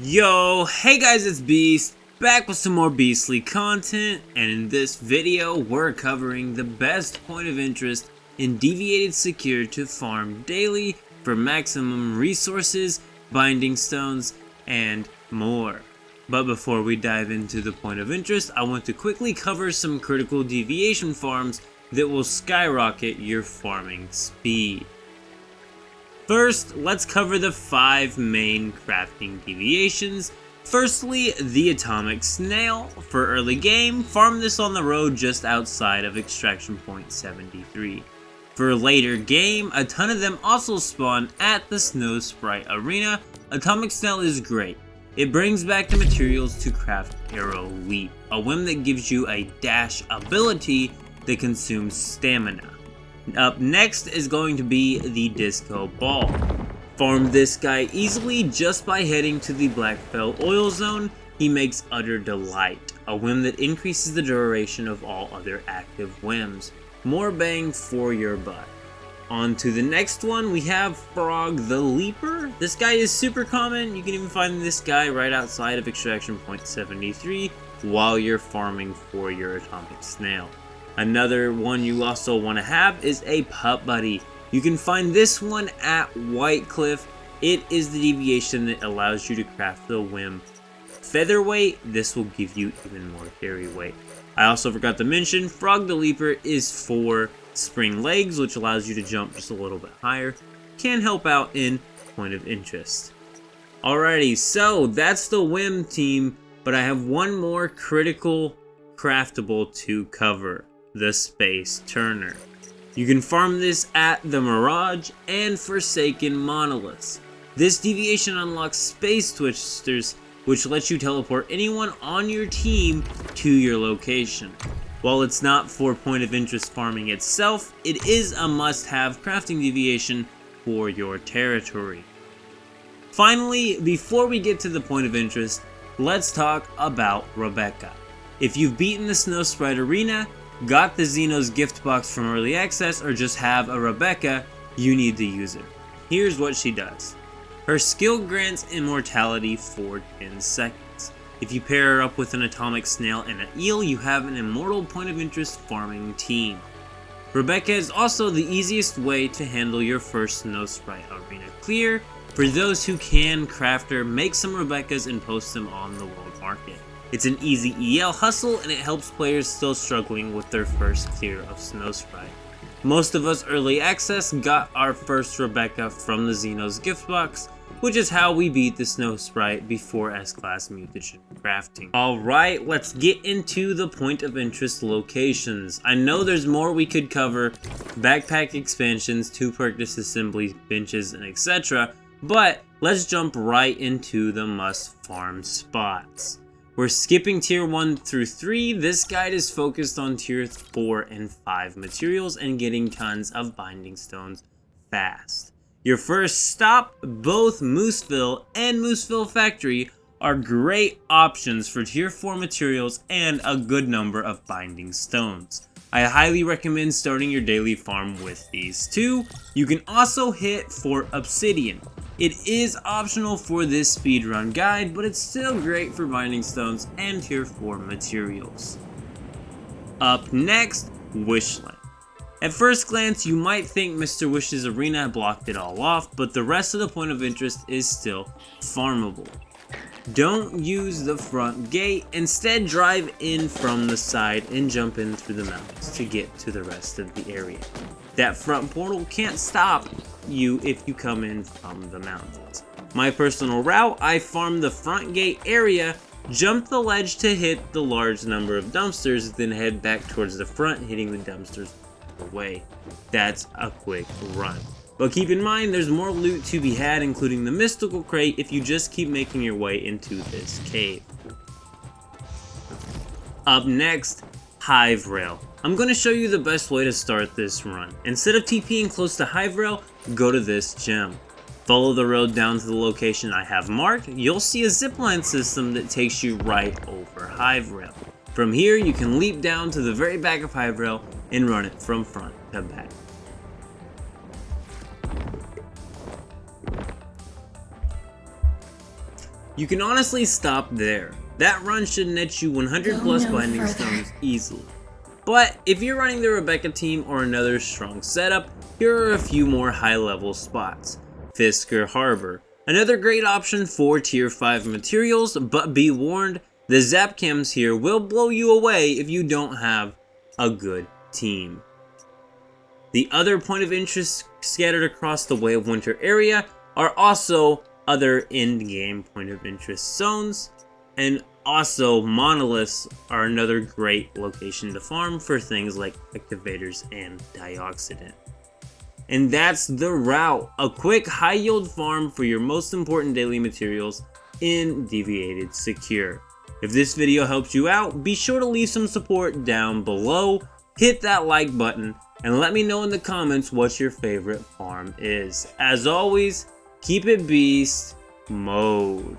Yo, hey guys, it's Beast, back with some more beastly content, and in this video we're covering the best point of interest in Deviated Secure to farm daily for maximum resources, binding stones, and more. But before we dive into the point of interest, I want to quickly cover some critical deviation farms that will skyrocket your farming speed. First, let's cover the 5 main crafting deviations. Firstly, the atomic snail. For early game, farm this on the road just outside of extraction point 73. For later game, a ton of them also spawn at the Snow Sprite arena. Atomic snail is great. It brings back the materials to craft Arrow Leap, a whim that gives you a dash ability that consumes stamina. Up next is going to be the Disco Ball. Farm this guy easily just by heading to the Blackfell Oil Zone. He makes Utter Delight, a whim that increases the duration of all other active whims. More bang for your buck. On to the next one, we have Frog the Leaper. This guy is super common. You can even find this guy right outside of extraction point 73 while you're farming for your atomic snail. Another one you also want to have is a Pup Buddy. You can find this one at White Cliff. It is the deviation that allows you to craft the whim Featherweight. This will give you even more carry weight. I also forgot to mention, Frog the Leaper is for spring legs, which allows you to jump just a little bit higher. Can help out in point of interest. Alrighty, so that's the whim team, but I have one more critical craftable to cover. The Space Turner. You can farm this at the Mirage and Forsaken Monoliths. This deviation unlocks Space Twisters, which lets you teleport anyone on your team to your location. While it's not for point of interest farming itself, it is a must-have crafting deviation for your territory. Finally, before we get to the point of interest, let's talk about Rebecca. If you've beaten the Snow Sprite Arena, got the Xeno's gift box from early access, or just have a Rebecca, you need to use her. Here's what she does. Her skill grants immortality for 10 seconds. If you pair her up with an atomic snail and an eel, you have an immortal point of interest farming team. Rebecca is also the easiest way to handle your first Snow Sprite Arena clear. For those who can craft her, make some Rebeccas and post them on the world market. It's an easy EL hustle, and it helps players still struggling with their first clear of Snow Sprite. Most of us early access got our first Rebecca from the Xeno's gift box, which is how we beat the Snow Sprite before S-Class mutation crafting. Alright, let's get into the point of interest locations. I know there's more we could cover, backpack expansions, 2-perk disassembly benches, and etc. But let's jump right into the must farm spots. We're skipping tier 1 through 3. This guide is focused on tier 4 and 5 materials and getting tons of binding stones fast. Your first stop, both Mooseville and Mooseville Factory are great options for tier 4 materials and a good number of binding stones. I highly recommend starting your daily farm with these two. You can also hit for obsidian. It is optional for this speedrun guide, but it's still great for binding stones and tier 4 materials. Up next, Wishland. At first glance, you might think Mr. Wish's arena blocked it all off, but the rest of the point of interest is still farmable. Don't use the front gate, instead drive in from the side and jump in through the mountains to get to the rest of the area. That front portal can't stop you if you come in from the mountains. My personal route, I farm the front gate area, jump the ledge to hit the large number of dumpsters, then head back towards the front, hitting the dumpsters away. That's a quick run. But keep in mind, there's more loot to be had, including the mystical crate, if you just keep making your way into this cave. Up next, Hive Rail. I'm going to show you the best way to start this run. Instead of TPing close to Hive Rail, go to this gem. Follow the road down to the location I have marked. You'll see a zipline system that takes you right over Hive Rail. From here, you can leap down to the very back of Hive Rail and run it from front to back. You can honestly stop there. That run should net you 100 plus binding stones easily. But if you're running the Rebecca team or another strong setup, here are a few more high level spots. Fisker Harbor, another great option for tier 5 materials, but be warned, the zap chems here will blow you away if you don't have a good team. The other point of interest scattered across the Way of Winter area are also other in-game point of interest zones, and also monoliths are another great location to farm for things like activators and dioxidant. And that's the route, a quick high yield farm for your most important daily materials in Deviated Secure. If this video helped you out, be sure to leave some support down below, hit that like button, and let me know in the comments what your favorite farm is. As always, keep it beast mode.